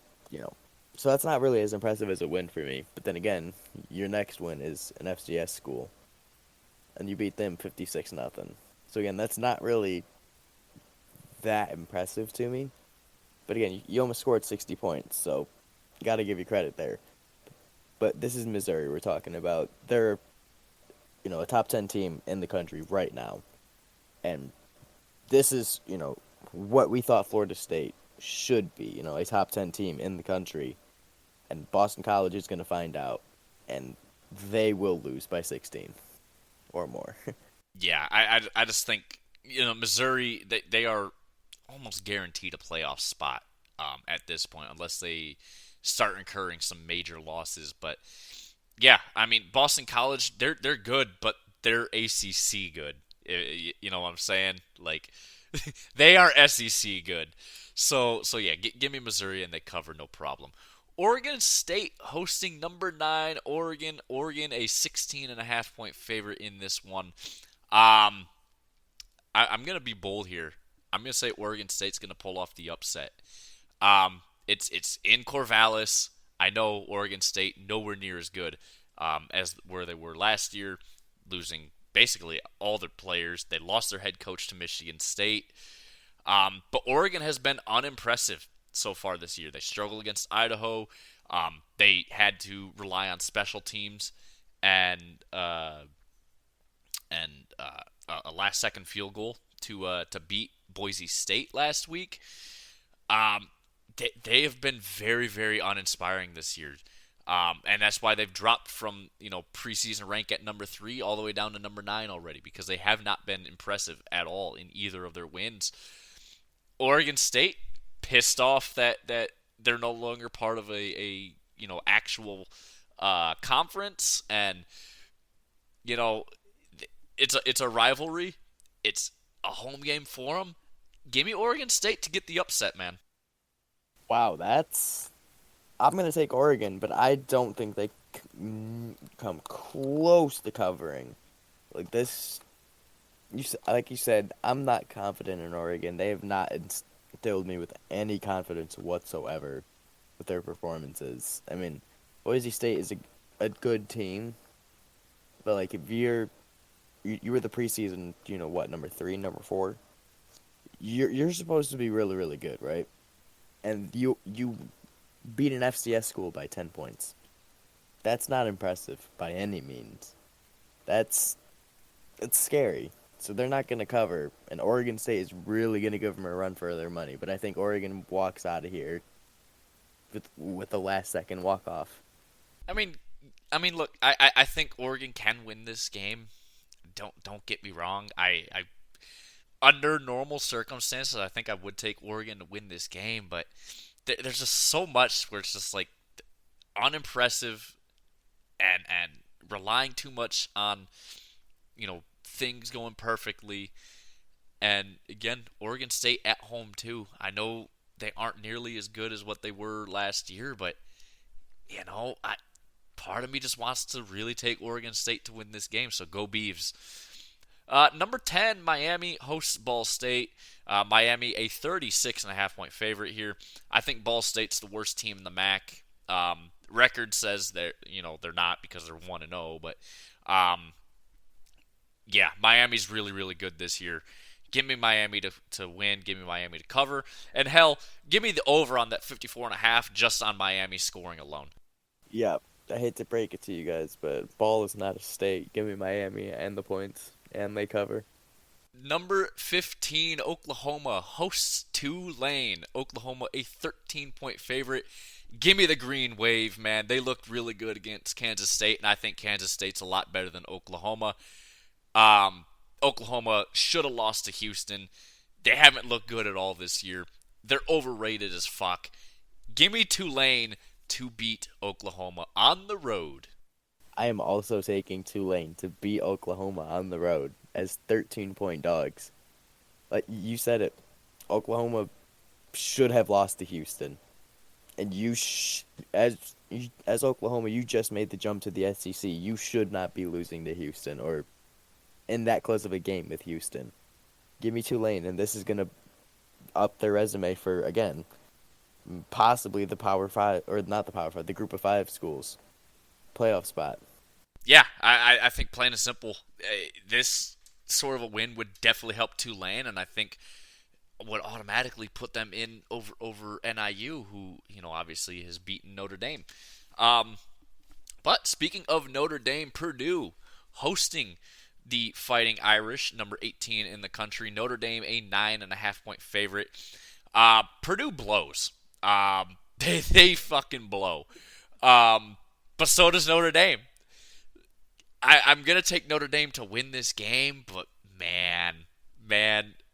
so that's not really as impressive as a win for me. But then again, your next win is an FCS school. And you beat them 56-0. So again, that's not really that impressive to me. But again, you almost scored 60 points, so got to give you credit there. But this is Missouri we're talking about. They're, a top 10 team in the country right now. And this is, what we thought Florida State should be, a top 10 team in the country. And Boston College is going to find out, and they will lose by 16 or more. Yeah, I just think, Missouri, they are almost guaranteed a playoff spot at this point, unless they start incurring some major losses. But yeah, I mean, Boston College, they're good, but they're ACC good. You know what I'm saying? Like, they are SEC good. So yeah, give me Missouri and they cover, no problem. Oregon State hosting number 9 Oregon. Oregon, a 16.5-point favorite in this one. I'm gonna be bold here. I'm gonna say Oregon State's gonna pull off the upset. It's in Corvallis. I know Oregon State nowhere near as good as where they were last year, losing basically all their players. They lost their head coach to Michigan State. But Oregon has been unimpressive so far this year. They struggled against Idaho. They had to rely on special teams and a last-second field goal to beat Boise State last week. They have been very, very uninspiring this year. And that's why they've dropped from, preseason rank at number 3 all the way down to number 9 already, because they have not been impressive at all in either of their wins. Oregon State, pissed off that they're no longer part of a actual conference, and it's a rivalry. It's a home game for them. Give me Oregon State to get the upset, man. Wow, that's. I'm gonna take Oregon, but I don't think they come close to covering. Like this, like you said, I'm not confident in Oregon. They have not instilled me with any confidence whatsoever with their performances. I mean, Boise State is a good team, but like if you were the preseason, what, number 3, number 4, you're supposed to be really really good, right? And you beat an FCS school by 10 points. That's not impressive by any means. That's it's scary. So they're not going to cover, and Oregon State is really going to give them a run for their money. But I think Oregon walks out of here with the last second walk off. I mean, look, I think Oregon can win this game. Don't get me wrong. I under normal circumstances, I think I would take Oregon to win this game, but there's just so much where it's just like unimpressive and relying too much on things going perfectly. And again, Oregon State at home too. I know they aren't nearly as good as what they were last year, but part of me just wants to really take Oregon State to win this game. So go Beavs. Number 10, Miami hosts Ball State. Miami, a 36.5-point favorite here. I think Ball State's the worst team in the MAC. Record says they're not because they're 1-0, but yeah, Miami's really, really good this year. Give me Miami to win. Give me Miami to cover. And hell, give me the over on that 54.5 just on Miami scoring alone. Yeah, I hate to break it to you guys, but ball is not a state. Give me Miami and the points, and they cover. Number 15, Oklahoma hosts Tulane. Oklahoma, a 13-point favorite. Give me the green wave, man. They looked really good against Kansas State, and I think Kansas State's a lot better than Oklahoma. Oklahoma should have lost to Houston. They haven't looked good at all this year. They're overrated as fuck. Give me Tulane to beat Oklahoma on the road. I am also taking Tulane to beat Oklahoma on the road as 13-point dogs. Like you said it, Oklahoma should have lost to Houston. And as Oklahoma, you just made the jump to the SEC. You should not be losing to Houston or in that close of a game with Houston. Give me Tulane, and this is going to up their resume for, again, possibly the Power 5, or not the Power 5, the Group of 5 schools. Playoff spot. Yeah, I think plain and simple, this sort of a win would definitely help Tulane, and I think would automatically put them in over NIU, who obviously has beaten Notre Dame. But speaking of Notre Dame, Purdue hosting the Fighting Irish, number 18 in the country. Notre Dame, a 9.5-point favorite. Purdue blows. They fucking blow. But so does Notre Dame. I'm going to take Notre Dame to win this game, but man,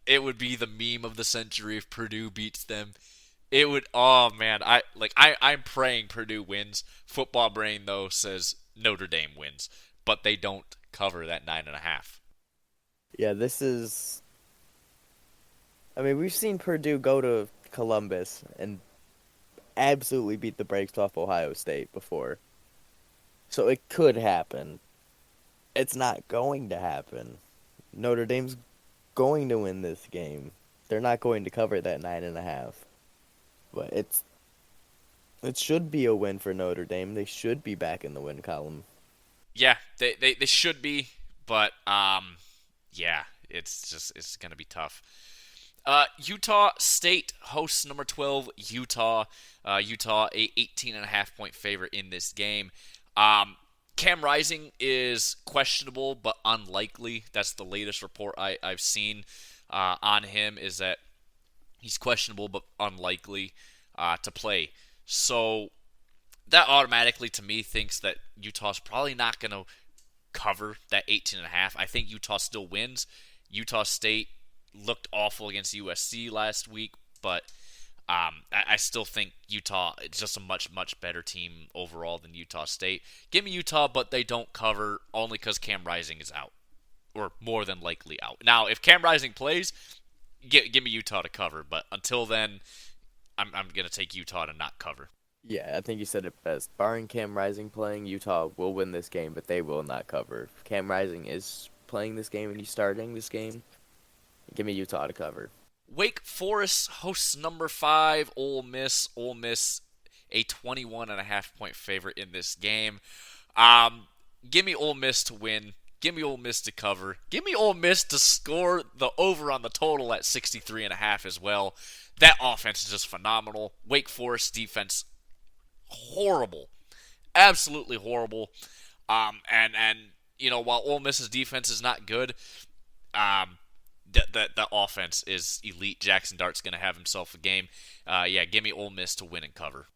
it would be the meme of the century if Purdue beats them. It would, oh man, I'm praying Purdue wins. Football brain, though, says Notre Dame wins, but they don't cover that 9.5. Yeah, this is, I mean, we've seen Purdue go to Columbus and absolutely beat the brakes off Ohio State before. So it could happen. It's not going to happen. Notre Dame's going to win this game. They're not going to cover that 9.5. But it should be a win for Notre Dame. They should be back in the win column. Yeah, they should be, but yeah, it's gonna be tough. Utah State hosts number 12 Utah. Utah, a 18.5-point favorite in this game. Cam Rising is questionable but unlikely. That's the latest report I've seen on him, is that he's questionable but unlikely to play. So that automatically, to me, thinks that Utah's probably not going to cover that 18.5. I think Utah still wins. Utah State looked awful against USC last week, but I still think Utah is just a much, much better team overall than Utah State. Give me Utah, but they don't cover only because Cam Rising is out, or more than likely out. Now, if Cam Rising plays, give me Utah to cover. But until then, I'm gonna take Utah to not cover. Yeah, I think you said it best. Barring Cam Rising playing, Utah will win this game, but they will not cover. If Cam Rising is playing this game and he's starting this game, give me Utah to cover. Wake Forest hosts number 5 Ole Miss. Ole Miss a 21.5 point favorite in this game. Give me Ole Miss to win. Give me Ole Miss to cover. Give me Ole Miss to score the over on the total at 63.5 as well. That offense is just phenomenal. Wake Forest defense horrible, absolutely horrible. And while Ole Miss's defense is not good, the offense is elite. Jackson Dart's gonna have himself a game. Yeah, give me Ole Miss to win and cover.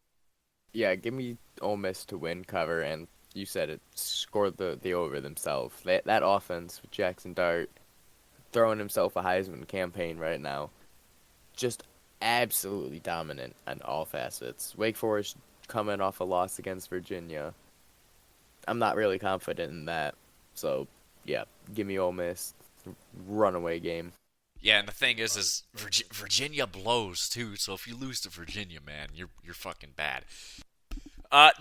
Yeah, give me Ole Miss to win, cover, and you said it, score the over themselves. That offense with Jackson Dart throwing himself a Heisman campaign right now, just absolutely dominant on all facets. Wake Forest coming off a loss against Virginia. I'm not really confident in that. So, yeah, give me Ole Miss. Runaway game. Yeah, and the thing is Virginia blows too. So if you lose to Virginia, man, you're fucking bad.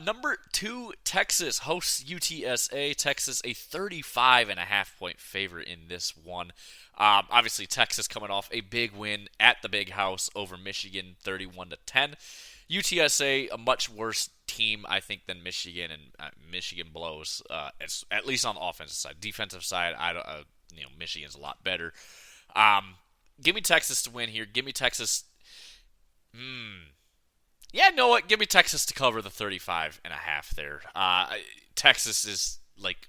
Number 2, Texas hosts UTSA. Texas a 35.5 point favorite in this one. Obviously, Texas coming off a big win at the Big House over Michigan, 31-10. UTSA a much worse team, I think, than Michigan, and Michigan blows. At least on the offensive side. Defensive side, Michigan's a lot better. Give me Texas to win here. Give me Texas. Yeah, know what? Give me Texas to cover the 35.5 there. Texas is like,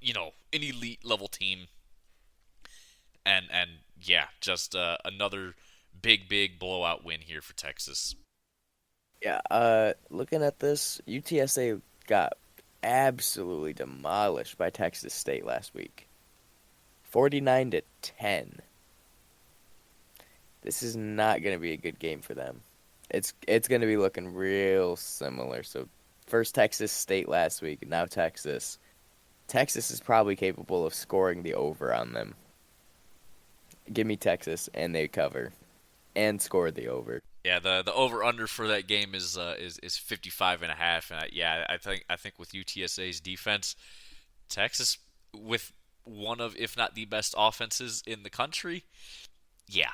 an elite level team, and yeah, just another big blowout win here for Texas. Yeah, looking at this, UTSA got absolutely demolished by Texas State last week. 49-10. This is not going to be a good game for them. It's going to be looking real similar. So, first Texas State last week, now Texas. Texas is probably capable of scoring the over on them. Give me Texas, and they cover, and score the over. Yeah, the over under for that game is 55.5, and I think with UTSA's defense, Texas with one of, if not the best offenses in the country, yeah.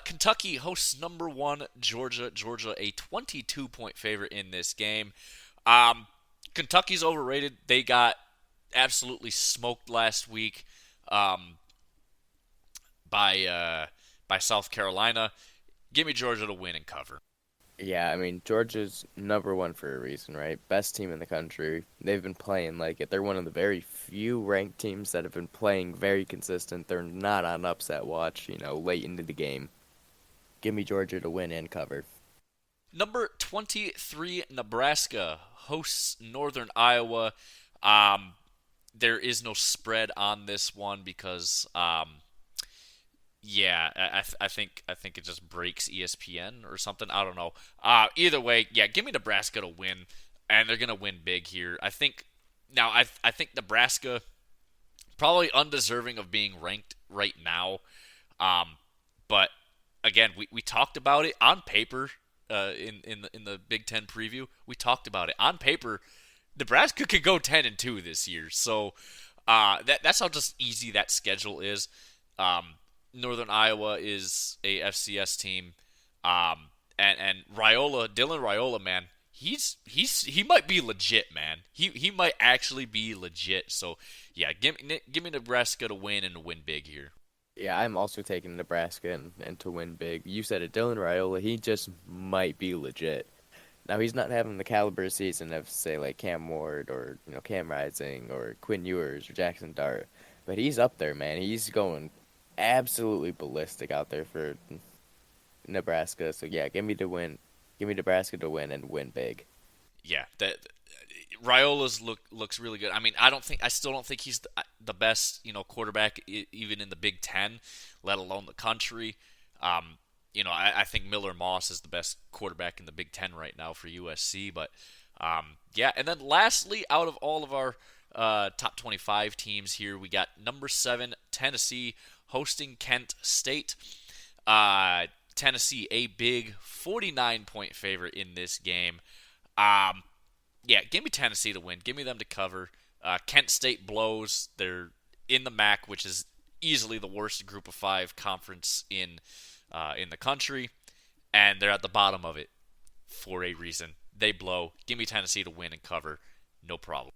Kentucky hosts number 1 Georgia. Georgia a 22-point favorite in this game. Kentucky's overrated. They got absolutely smoked last week by South Carolina. Give me Georgia to win and cover. Yeah, I mean, Georgia's number 1 for a reason, right? Best team in the country. They've been playing like it. They're one of the very few ranked teams that have been playing very consistent. They're not on upset watch, late into the game. Give me Georgia to win and cover. Number 23, Nebraska hosts Northern Iowa. There is no spread on this one because yeah, I think it just breaks ESPN or something. I don't know. Either way, yeah, give me Nebraska to win, and they're gonna win big here. I think Nebraska probably undeserving of being ranked right now. But again, we talked about it on paper in the Big Ten preview. We talked about it on paper. Nebraska could go 10-2 this year, so that's how just easy that schedule is. Northern Iowa is a FCS team, and Dylan Raiola, man, he might be legit, man. He might actually be legit. So yeah, give me Nebraska to win and to win big here. Yeah, I'm also taking Nebraska and to win big. You said it, Dylan Raiola, he just might be legit. Now, he's not having the caliber season of, say, like Cam Ward or, Cam Rising or Quinn Ewers or Jackson Dart. But he's up there, man. He's going absolutely ballistic out there for Nebraska. So, yeah, give me to win. Give me Nebraska to win and win big. Yeah, that Raiola's looks really good. I mean, I still don't think he's the best, quarterback even in the Big Ten, let alone the country. I think Miller Moss is the best quarterback in the Big Ten right now for USC. But yeah, and then lastly, out of all of our top 25 teams here, we got number 7 Tennessee hosting Kent State. Tennessee a big 49-point favorite in this game. Um, yeah, give me Tennessee to win. Give me them to cover. Kent State blows. They're in the MAC, which is easily the worst Group of Five conference in the country, and they're at the bottom of it for a reason. They blow. Give me Tennessee to win and cover. No problem.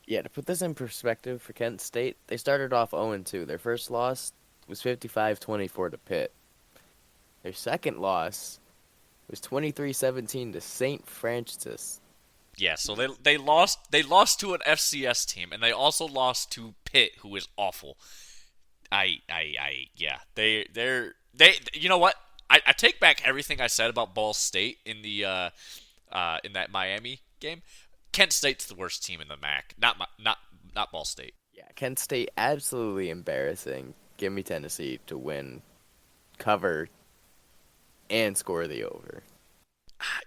Yeah, to put this in perspective for Kent State, they started off 0-2. Their first loss was 55-24 to Pitt. Their second loss was 23-17 to St. Francis. Yeah, so they lost to an FCS team, and they also lost to Pitt, who is awful. Yeah, they. You know what? I take back everything I said about Ball State in that Miami game. Kent State's the worst team in the MAC, not Ball State. Yeah, Kent State absolutely embarrassing. Give me Tennessee to win, cover, and score the over.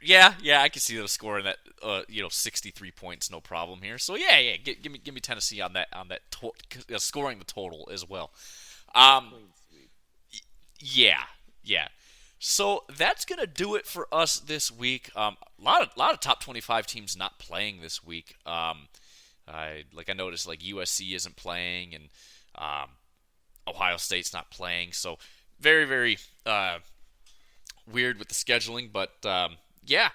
Yeah, I can see them scoring that 63 points, no problem here. So yeah, give me Tennessee scoring the total as well. Um, Clean sweep. yeah. So that's gonna do it for us this week. A lot of top 25 teams not playing this week. I noticed like USC isn't playing and Ohio State's not playing. So very weird with the scheduling, but yeah.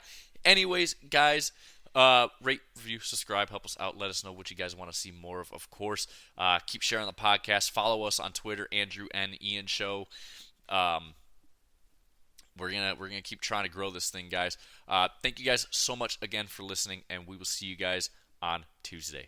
Anyways, guys, rate, review, subscribe, help us out. Let us know what you guys want to see more of. Of course, keep sharing the podcast. Follow us on Twitter, Andrew and Ian Show. We're gonna keep trying to grow this thing, guys. Thank you guys so much again for listening, and we will see you guys on Tuesday.